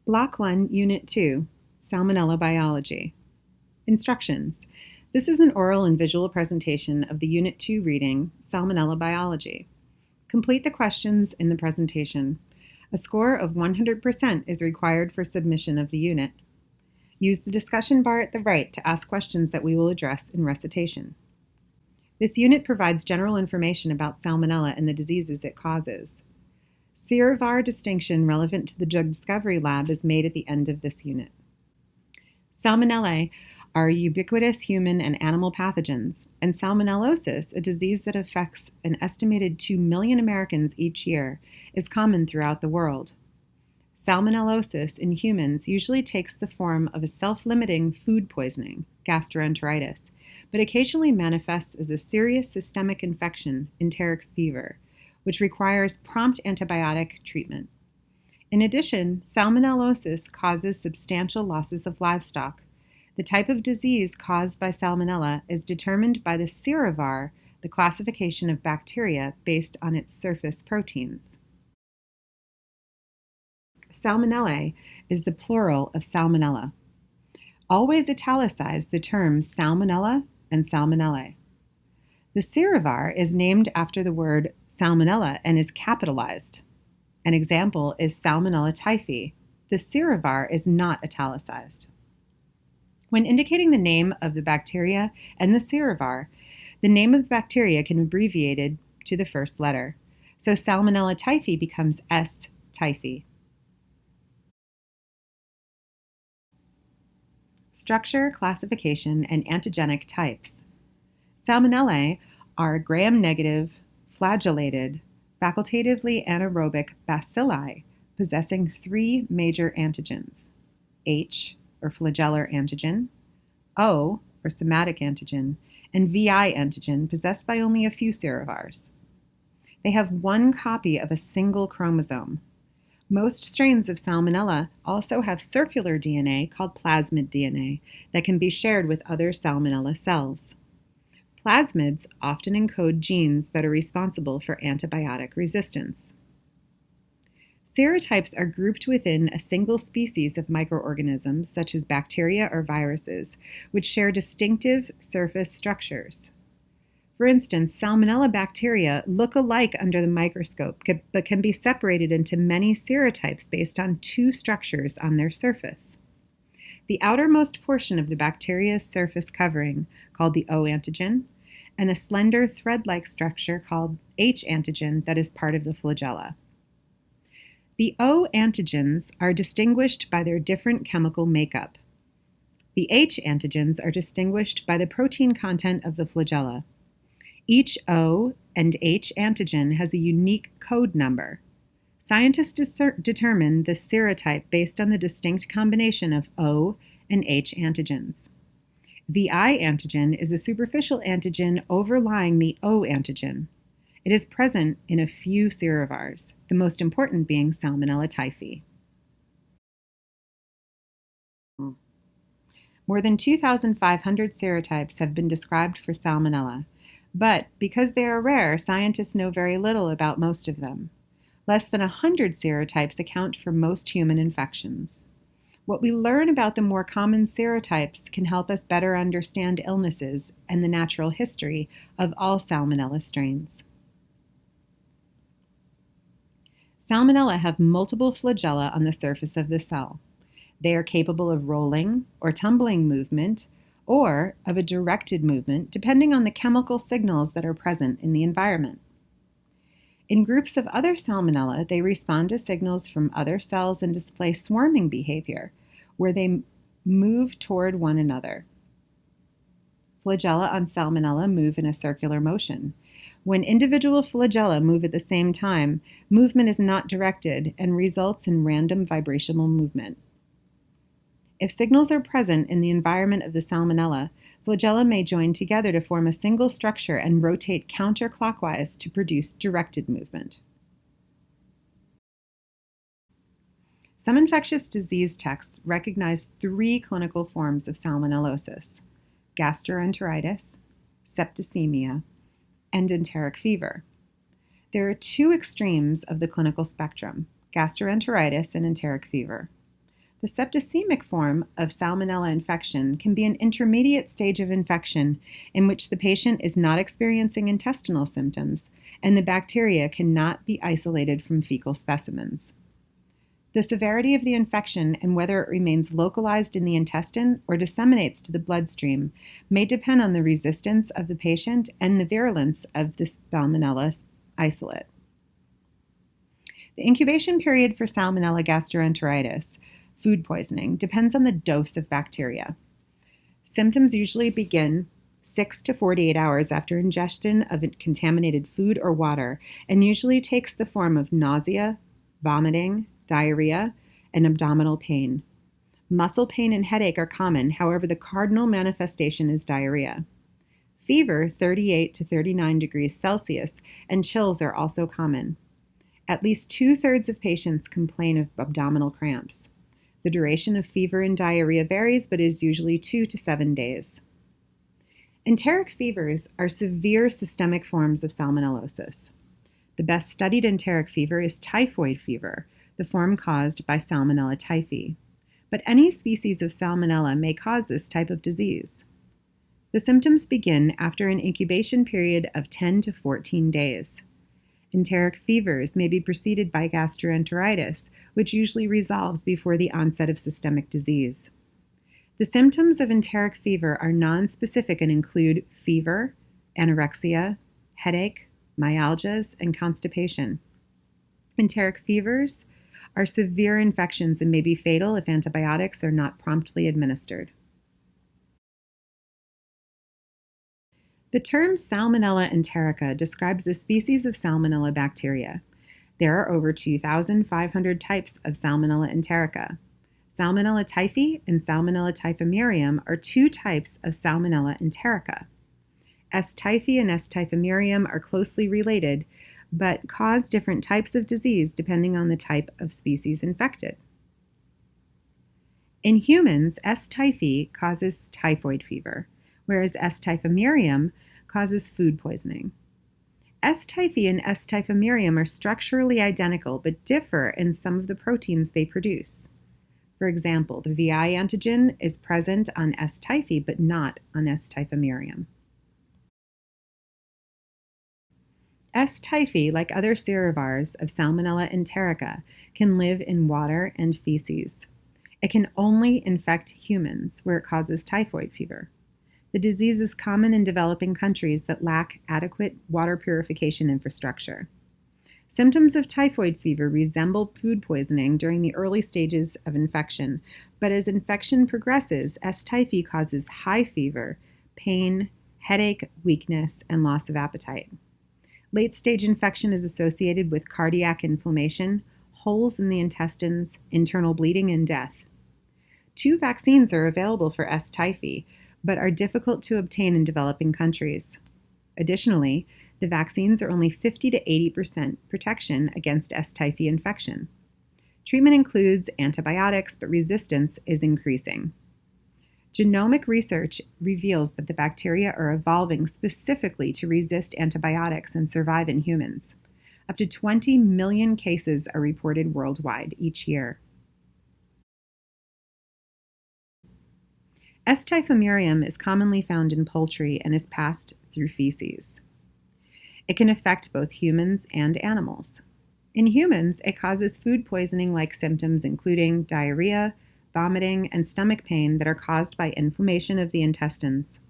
Block 1, Unit 2, Salmonella Biology. Instructions. This is an oral and visual presentation of the Unit 2 reading, Salmonella Biology. Complete the questions in the presentation. A score of 100% is required for submission of the unit. Use the discussion bar at the right to ask questions that we will address in recitation. This unit provides general information about Salmonella and the diseases it causes. Serovar distinction relevant to the drug discovery lab is made at the end of this unit. Salmonella are ubiquitous human and animal pathogens, and salmonellosis, a disease that affects an estimated 2 million Americans each year, is common throughout the world. Salmonellosis in humans usually takes the form of a self-limiting food poisoning, gastroenteritis, but occasionally manifests as a serious systemic infection, enteric fever, which requires prompt antibiotic treatment. In addition, salmonellosis causes substantial losses of livestock. The type of disease caused by salmonella is determined by the serovar, the classification of bacteria based on its surface proteins. Salmonella is the plural of salmonella. Always italicize the terms salmonella and salmonella. The serovar is named after the word salmonella and is capitalized. An example is Salmonella typhi. The serovar is not italicized. When indicating the name of the bacteria and the serovar, the name of the bacteria can be abbreviated to the first letter. So Salmonella typhi becomes S. typhi. Structure, classification, and antigenic types. Salmonella are gram-negative, flagellated, facultatively anaerobic bacilli possessing 3 major antigens: H, or flagellar antigen, O, or somatic antigen, and VI antigen possessed by only a few serovars. They have 1 copy of a single chromosome. Most strains of Salmonella also have circular DNA called plasmid DNA that can be shared with other Salmonella cells. Plasmids often encode genes that are responsible for antibiotic resistance. Serotypes are grouped within a single species of microorganisms, such as bacteria or viruses, which share distinctive surface structures. For instance, Salmonella bacteria look alike under the microscope, but can be separated into many serotypes based on 2 structures on their surface. The outermost portion of the bacteria's surface covering, called the O antigen, and a slender thread-like structure called H antigen that is part of the flagella. The O antigens are distinguished by their different chemical makeup. The H antigens are distinguished by the protein content of the flagella. Each O and H antigen has a unique code number. Scientists determine the serotype based on the distinct combination of O and H antigens. VI antigen is a superficial antigen overlying the O antigen. It is present in a few serovars, the most important being Salmonella typhi. More than 2,500 serotypes have been described for Salmonella, but because they are rare, scientists know very little about most of them. Less than 100 serotypes account for most human infections. What we learn about the more common serotypes can help us better understand illnesses and the natural history of all Salmonella strains. Salmonella have multiple flagella on the surface of the cell. They are capable of rolling or tumbling movement or of a directed movement depending on the chemical signals that are present in the environment. In groups of other Salmonella, they respond to signals from other cells and display swarming behavior, where they move toward one another. Flagella on Salmonella move in a circular motion. When individual flagella move at the same time, movement is not directed and results in random vibrational movement. If signals are present in the environment of the Salmonella, flagella may join together to form a single structure and rotate counterclockwise to produce directed movement. Some infectious disease texts recognize 3 clinical forms of salmonellosis: gastroenteritis, septicemia, and enteric fever. There are 2 extremes of the clinical spectrum: gastroenteritis and enteric fever. The septicemic form of Salmonella infection can be an intermediate stage of infection in which the patient is not experiencing intestinal symptoms and the bacteria cannot be isolated from fecal specimens. The severity of the infection and whether it remains localized in the intestine or disseminates to the bloodstream may depend on the resistance of the patient and the virulence of the Salmonella isolate. The incubation period for Salmonella gastroenteritis, food poisoning, depends on the dose of bacteria. Symptoms usually begin 6 to 48 hours after ingestion of contaminated food or water and usually takes the form of nausea, vomiting, diarrhea, and abdominal pain. Muscle pain and headache are common, however, the cardinal manifestation is diarrhea. Fever, 38 to 39 degrees Celsius, and chills are also common. At least 2/3 of patients complain of abdominal cramps. The duration of fever and diarrhea varies, but is usually 2 to 7 days. Enteric fevers are severe systemic forms of salmonellosis. The best studied enteric fever is typhoid fever, the form caused by Salmonella typhi. But any species of Salmonella may cause this type of disease. The symptoms begin after an incubation period of 10 to 14 days. Enteric fevers may be preceded by gastroenteritis, which usually resolves before the onset of systemic disease. The symptoms of enteric fever are nonspecific and include fever, anorexia, headache, myalgias, and constipation. Enteric fevers are severe infections and may be fatal if antibiotics are not promptly administered. The term Salmonella enterica describes a species of Salmonella bacteria. There are over 2,500 types of Salmonella enterica. Salmonella typhi and Salmonella typhimurium are two types of Salmonella enterica. S. typhi and S. typhimurium are closely related, but cause different types of disease depending on the type of species infected. In humans, S. typhi causes typhoid fever, whereas S. typhimurium causes food poisoning. S. typhi and S. typhimurium are structurally identical but differ in some of the proteins they produce. For example, the VI antigen is present on S. typhi but not on S. typhimurium. S. typhi, like other serovars of Salmonella enterica, can live in water and feces. It can only infect humans, where it causes typhoid fever. The disease is common in developing countries that lack adequate water purification infrastructure. Symptoms of typhoid fever resemble food poisoning during the early stages of infection, but as infection progresses, S. typhi causes high fever, pain, headache, weakness, and loss of appetite. Late-stage infection is associated with cardiac inflammation, holes in the intestines, internal bleeding, and death. 2 vaccines are available for S. typhi, but are difficult to obtain in developing countries. Additionally, the vaccines are only 50 to 80% protection against S. typhi infection. Treatment includes antibiotics, but resistance is increasing. Genomic research reveals that the bacteria are evolving specifically to resist antibiotics and survive in humans. Up to 20 million cases are reported worldwide each year. S. typhimurium is commonly found in poultry and is passed through feces. It can affect both humans and animals. In humans, it causes food poisoning-like symptoms including diarrhea, vomiting, and stomach pain that are caused by inflammation of the intestines.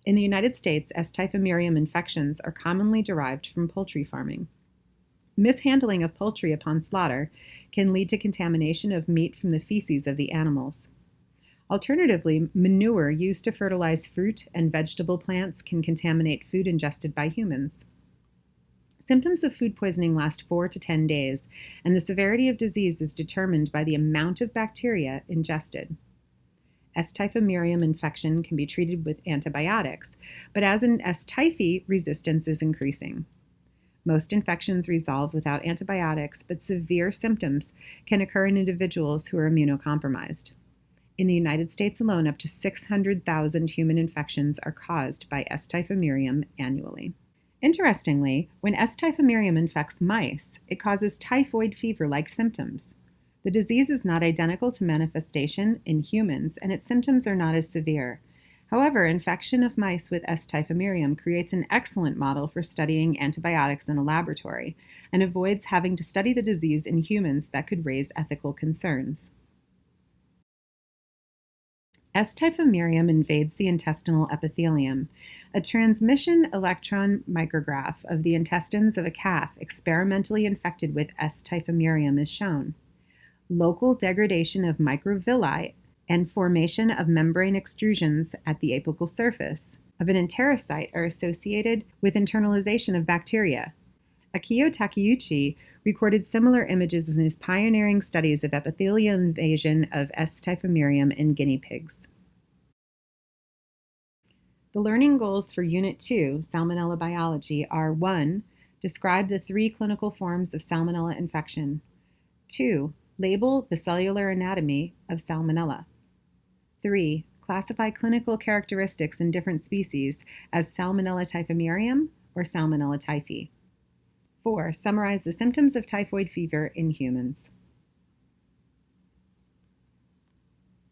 In the United States, S. typhimurium infections are commonly derived from poultry farming. Mishandling of poultry upon slaughter can lead to contamination of meat from the feces of the animals. Alternatively, manure used to fertilize fruit and vegetable plants can contaminate food ingested by humans. Symptoms of food poisoning last 4 to 10 days, and the severity of disease is determined by the amount of bacteria ingested. S. typhimurium infection can be treated with antibiotics, but as in S. typhi, resistance is increasing. Most infections resolve without antibiotics, but severe symptoms can occur in individuals who are immunocompromised. In the United States alone, up to 600,000 human infections are caused by S. typhimurium annually. Interestingly, when S. typhimurium infects mice, it causes typhoid fever-like symptoms. The disease is not identical to manifestation in humans, and its symptoms are not as severe. However, infection of mice with S. typhimurium creates an excellent model for studying antibiotics in a laboratory and avoids having to study the disease in humans that could raise ethical concerns. S. typhimurium invades the intestinal epithelium. A transmission electron micrograph of the intestines of a calf experimentally infected with S. typhimurium is shown. Local degradation of microvilli and formation of membrane extrusions at the apical surface of an enterocyte are associated with internalization of bacteria. Akio Takeuchi recorded similar images in his pioneering studies of epithelial invasion of S. typhimurium in guinea pigs. The learning goals for Unit 2, Salmonella Biology, are 1. Describe the 3 clinical forms of Salmonella infection. 2. Label the cellular anatomy of Salmonella. 3. Classify clinical characteristics in different species as Salmonella typhimurium or Salmonella typhi. 4. Summarize the symptoms of typhoid fever in humans.